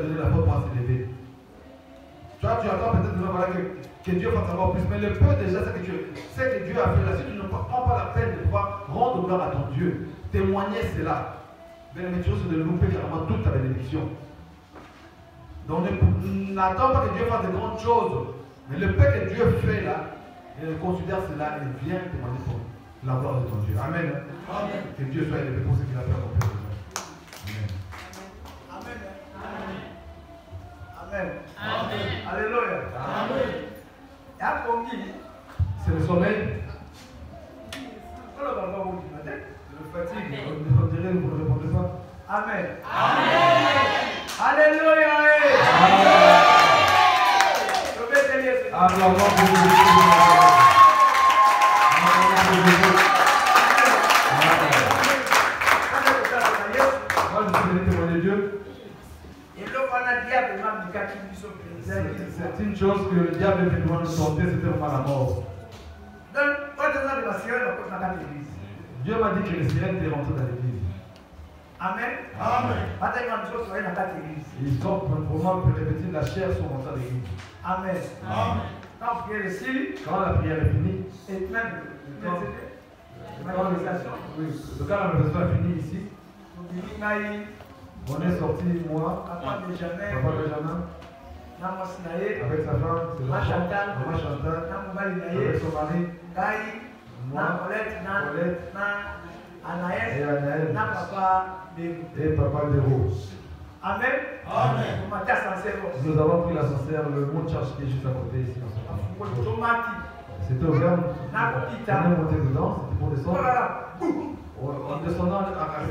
La faute pour s'élever. Tu attends peut-être voilà, que Dieu fasse encore plus, mais le peu déjà, c'est que Dieu a fait là. Si tu ne prends pas la peine de pouvoir rendre gloire à ton Dieu, témoigner cela, bien les choses de louper carrément toute ta bénédiction. Donc n'attends pas que Dieu fasse de grandes choses, mais le peu que Dieu fait là, considère cela et viens témoigner pour la gloire de ton Dieu. Amen. Amen. Que Dieu soit élevé pour ce qu'il a fait accomplir. Amen. Amen. Amen. Amen. Alléluia. Amen. C'est le soleil. C'est le fatigue. On dirait que vous ne répondez pas. Amen. Amen. Alléluia. C'est une chose que le diable est venu nous tenter, c'était vraiment la mort. Dieu m'a dit que les sirènes étaient rentrées dans l'église. Amen. Amen. Ils sont, pour moi, pour répéter, la chair sont rentrées dans l'église. Amen. Amen. Quand la prière est finie, et même quand la manifestation est finie ici, on est sorti, moi, Papa Benjamin, avec sa femme, Maman Chantal, avec son mari, moi, Colette, et Anaël, et Papa Déro. Amen. Nous avons pris l'ascenseur, le mont Charge qui est juste à côté ici. C'était ouvert, on est monté dedans, c'était pour descendre. En descendant,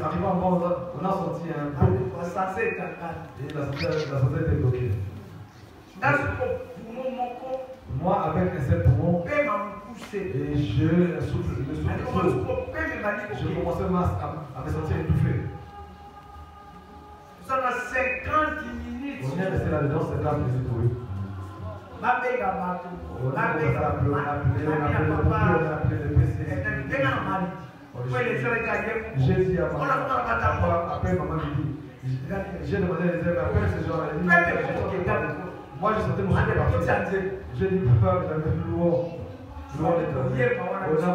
arrivant en bas, on a senti un peu. Et l'ascenseur était bloqué. Moi, avec un seul poumon, et je souffle, je commençais à me sentir étouffé. On est resté là-dedans, c'est là que j'ai trouvé. On a commencé à appeler, on a appelé le PC. J'ai dit à maman, après maman me dit, j'ai demandé les élèves, appelle ces gens, elle dit, moi je sentais mon souffle partir. J'ai dit, papa, j'avais plus loin. On a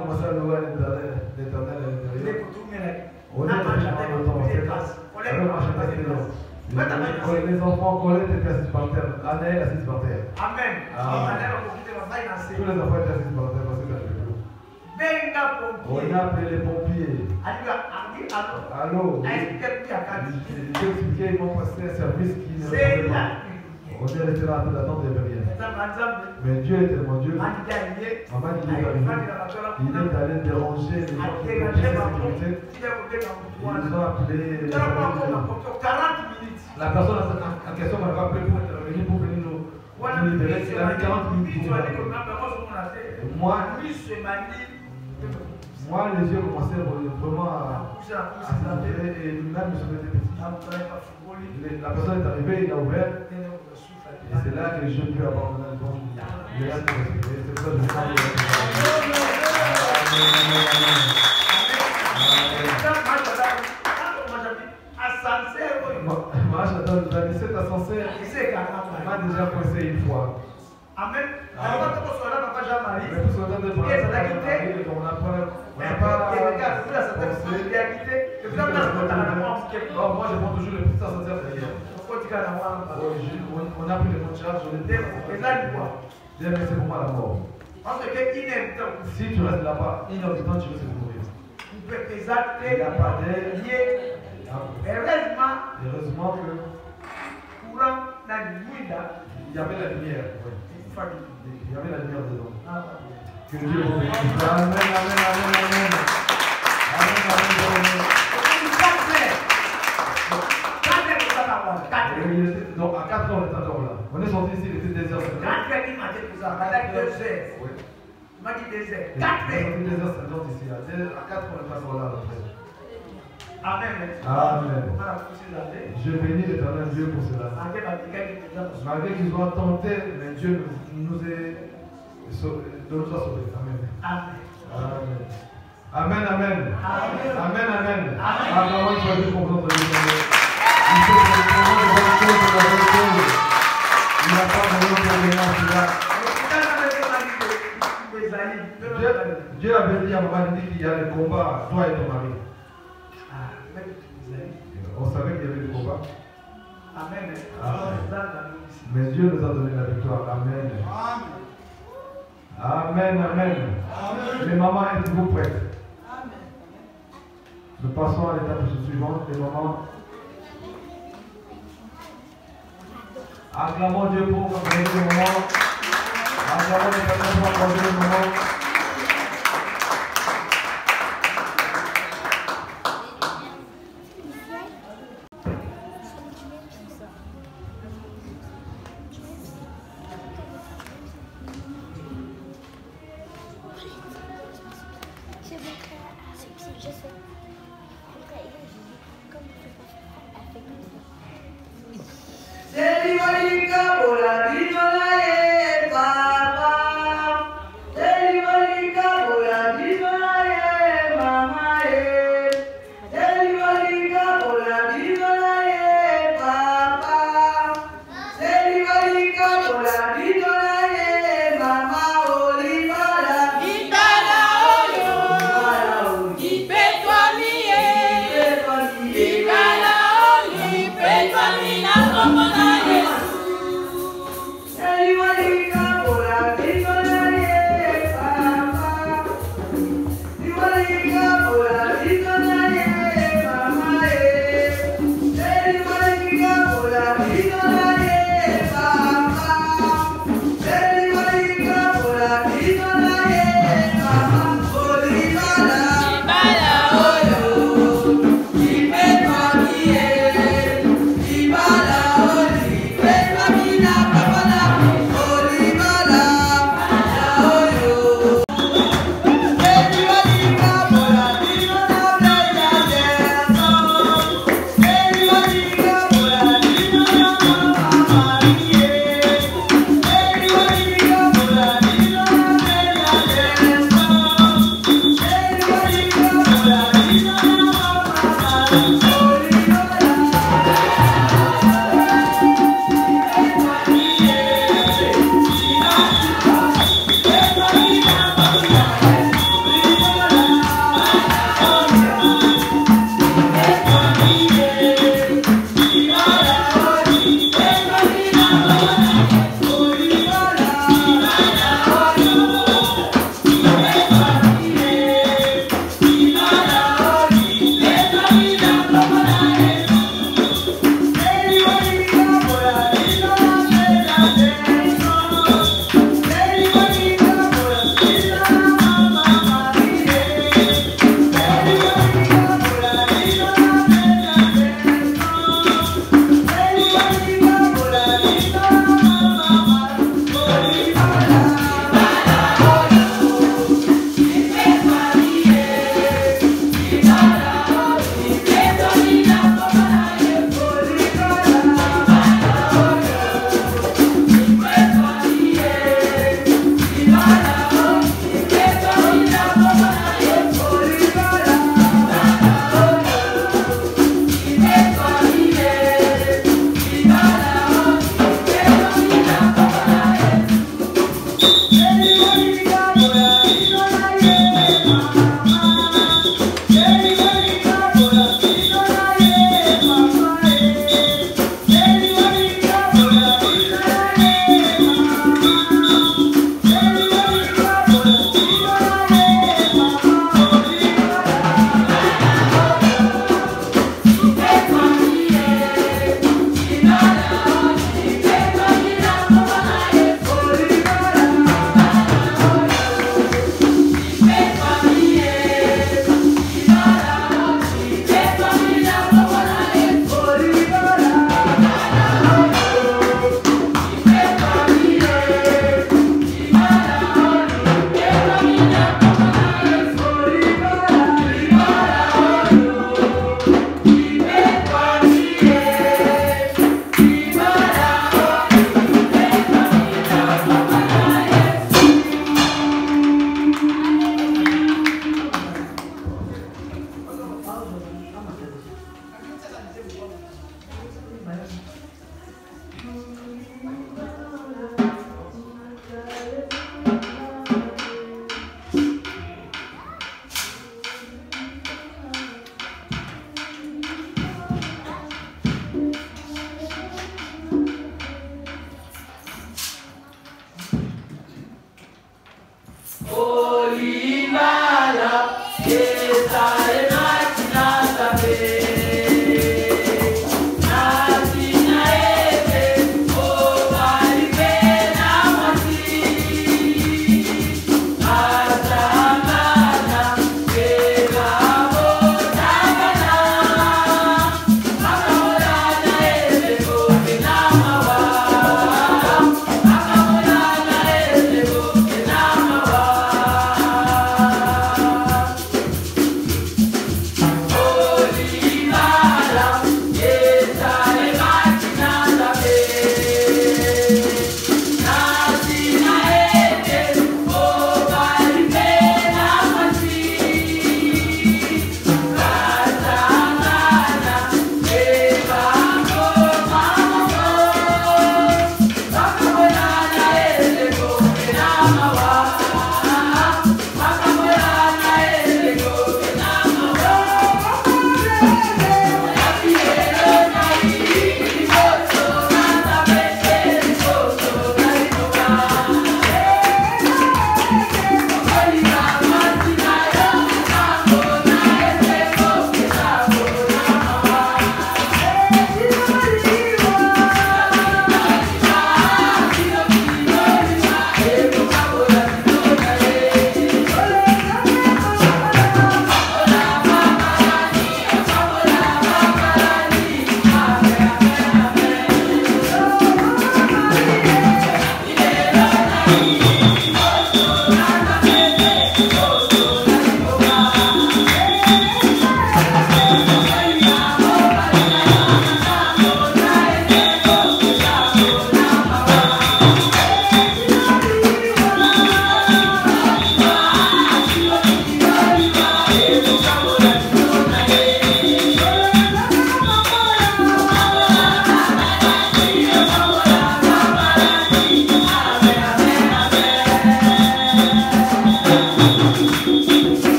commencé à louer l'éternel à l'intérieur. On est arrivé dans le temps. Les enfants, Colette étaient assis par terre. Anaël assise par terre. Amen. Tous les enfants étaient assis par terre parce que On a appelé les pompiers. Allô. J'ai expliqué, ils m'ont passé un service qui ne répondait pas. On est resté là en attente, il n'y avait rien. Mais Dieu est tellement Dieu. Maman dit qu'il est arrivé. Il est allé déranger les gens qui étaient en sécurité. Ils ont appelé les la personne en question m'a pas appelé pour intervenir pour venir nous libérer. Il a mis 40 minutes pour nous. Moi, les yeux commençaient vraiment à s'élever et même je me était petit. La personne est arrivée, il a ouvert. Et c'est là que je peux abandonner le bon. Il est là pour respirer. C'est pour ça que je me moi, j'attends le 17 ascenseur. On m'a déjà coincé une fois. Amen. Mais tout ce temps de parler, on n'a pas moi, je prends toujours le petit ascenseur derrière. On a pris les charges, on est mais c'est pour moi la mort. Si tu restes là-bas, une heure de temps, tu risques de mourir. Il n'y a pas d'air. Heureusement que il y avait la lumière. Oui. Il y avait la lumière dedans. Que Dieu vous bénisse. Amen, amen, amen, amen. Amen, amen, amen. Donc à 4 heures, on est encore là. On est sorti ici, il était 2h50. Oui. Il m'a dit 2h. 2h50 ici. À 4 heures, on est encore là. Amen. Amen. Je bénis l'Éternel Dieu pour cela. Malgré qu'ils ont tenté, mais Dieu nous a sauvés. Amen. Amen. Amen. Amen. Amen. Amen. Amen. Il faut être content de Dieu. Il faut être content de bonnes choses, de la bonne chose. Il n'a pas de là. Dieu avait dit à maman qu'il y a le combat, toi et ton mari. On savait qu'il y avait du combat. Amen. Mais Dieu nous a donné la victoire. Amen. Amen. Amen. Les mamans, êtes-vous prêtes? Nous passons à l'étape suivante. Les mamans, acclamons Dieu pour accompagner le moment. Acclamons les personnes pour accompagner le moment. Delivery,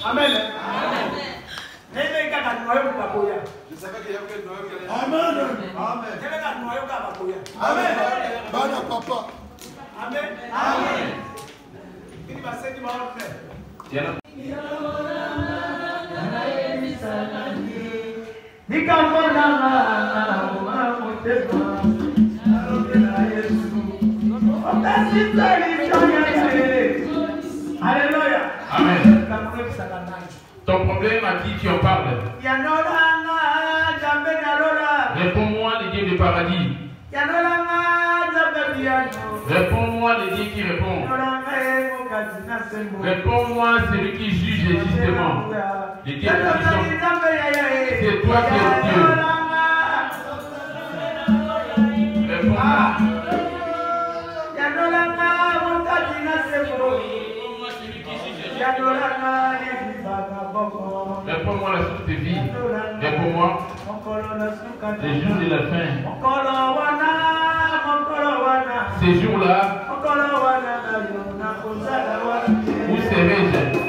Amen. Je savais qu'il y avait Noël qui allait. Amen. Amen. Amen. Bana papa. Amen. Amen. Il va se dire Alléluia. Amen. Ton problème, à qui tu en parles? Réponds-moi, les dieux du paradis. Réponds-moi, les dieux qui répondent. Réponds-moi, celui qui juge justement. Les dieux de c'est toi qui es Dieu. Réponds-moi. Réponds-moi la source de vie. Réponds-moi les jours de la fin. Ces jours-là, où serai-je?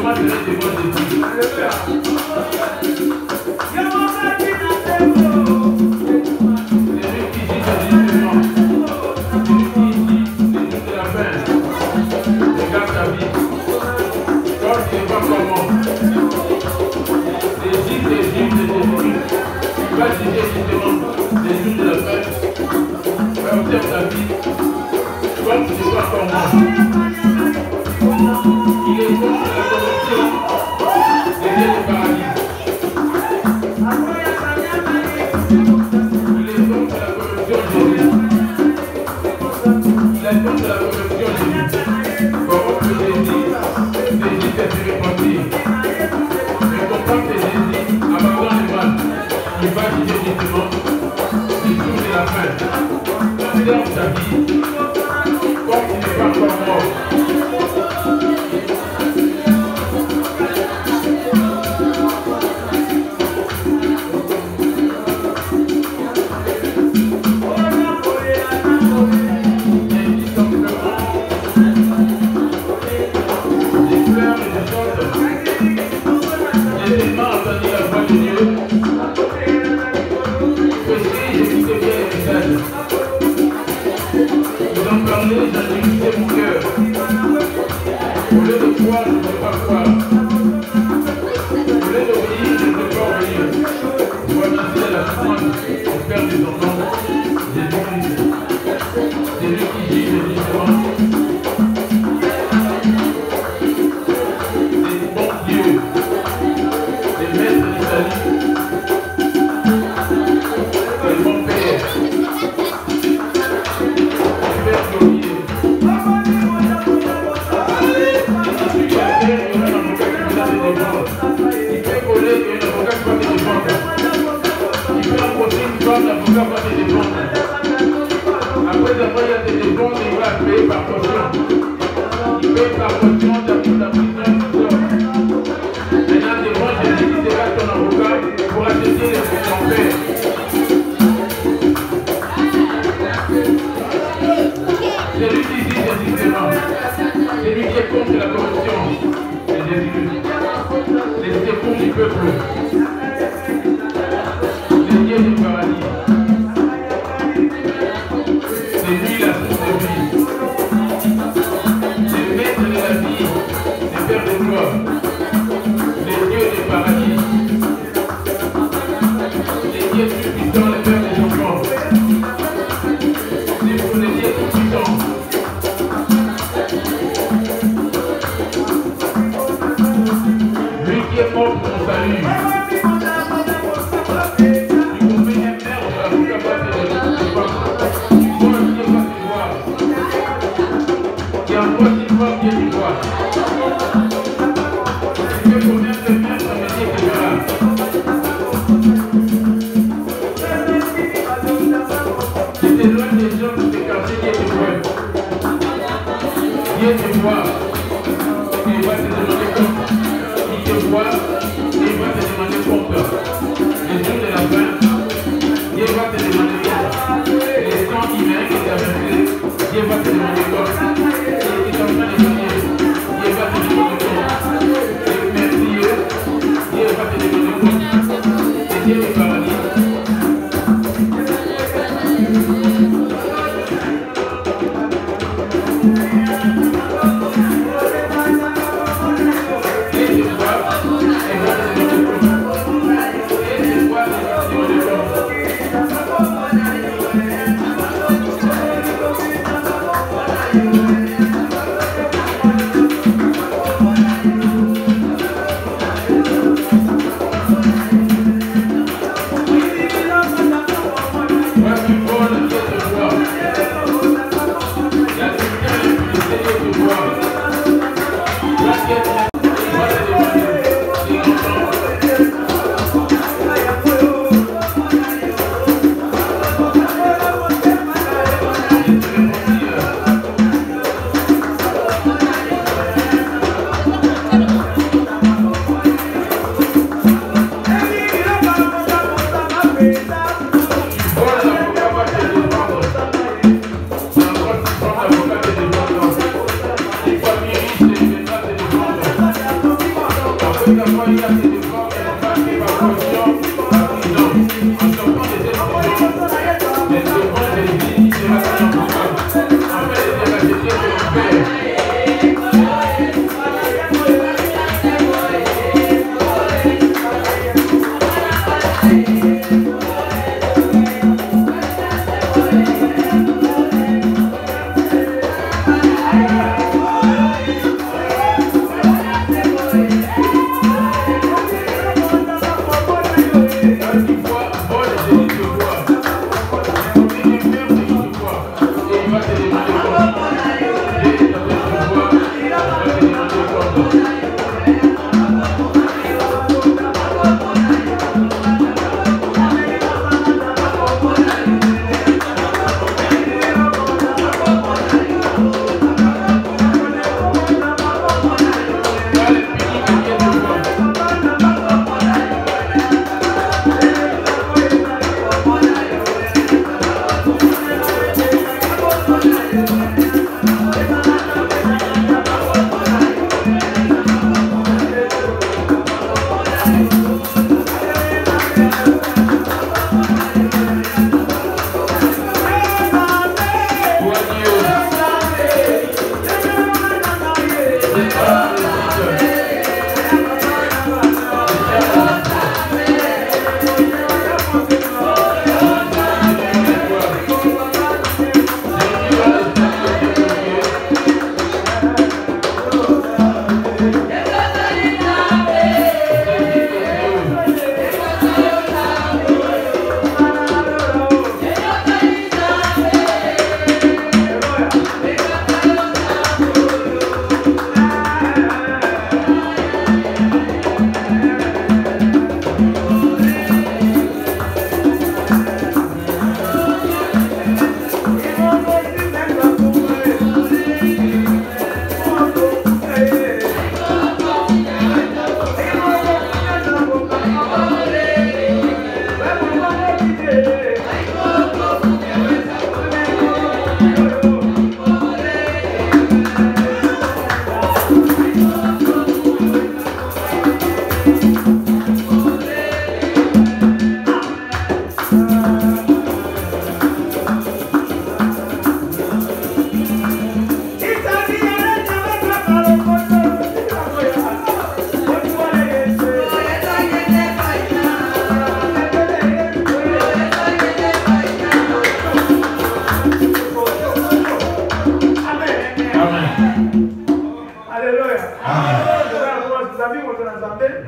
Comment serait devant Jésus?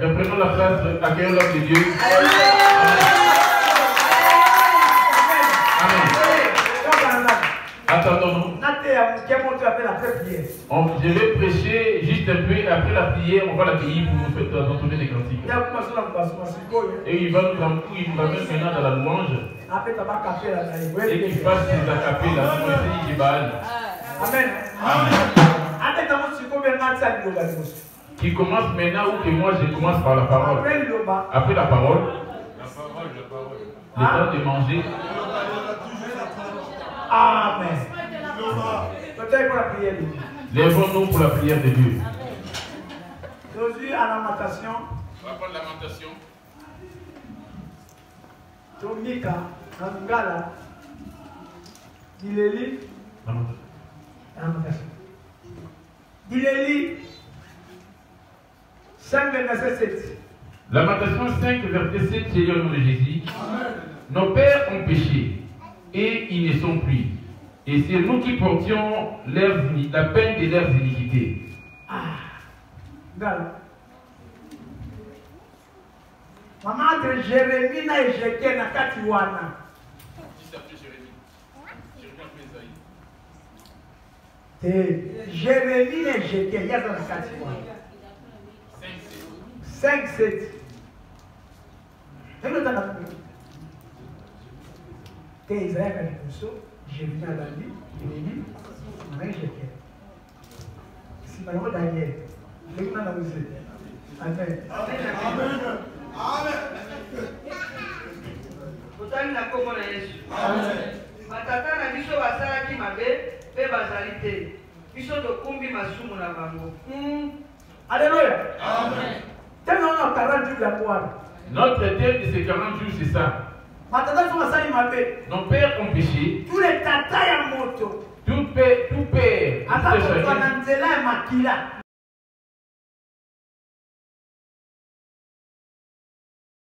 Reprenons la place, accueillons l'homme de Dieu. Amen. Attendons-nous. Je vais prêcher juste un peu, après la prière, on va l'accueillir pour nous faire entonner des cantiques. Et il va nous mettre maintenant dans la louange. Et qu'il fasse des acapés, la poésie du Baal. Amen. Qui commence maintenant ou que moi je commence par la parole. Après la parole. Le temps de manger. Amen. Lèvons-nous pour la prière de Dieu. Aujourd'hui à lamentation. On va prendre lamentation. Tomika, Nangala, Dileli. Lamentation. Dileli. 5 verset 7. Lamentation 5 verset 7, Seigneur au nom de Jésus. Amen. Nos pères ont péché et ils ne sont plus. Et c'est nous qui portions la peine de leurs iniquités. Ah, regarde. Maman entre Jérémie et Ézéchiel na Katiwana. Jérémie et Ézéchiel, il y a dans la Katiwana. 5, 7. C'est le temps d'après. Que Israël a dit ça, j'ai venu à la vie, il est dit, mais j'ai fait. Si malheureux Daniel, je vais dans la musique. Amen. Amen. Amen. Botani na kombo na Yesu. Amen. Batata na biso basalaki mabe pe bazali te. Biso tokumbi masumu na bango. Alléluia. Amen. Te Notre thème de ces 40 jours, c'est ça. Nos pères ont péché. Tout père,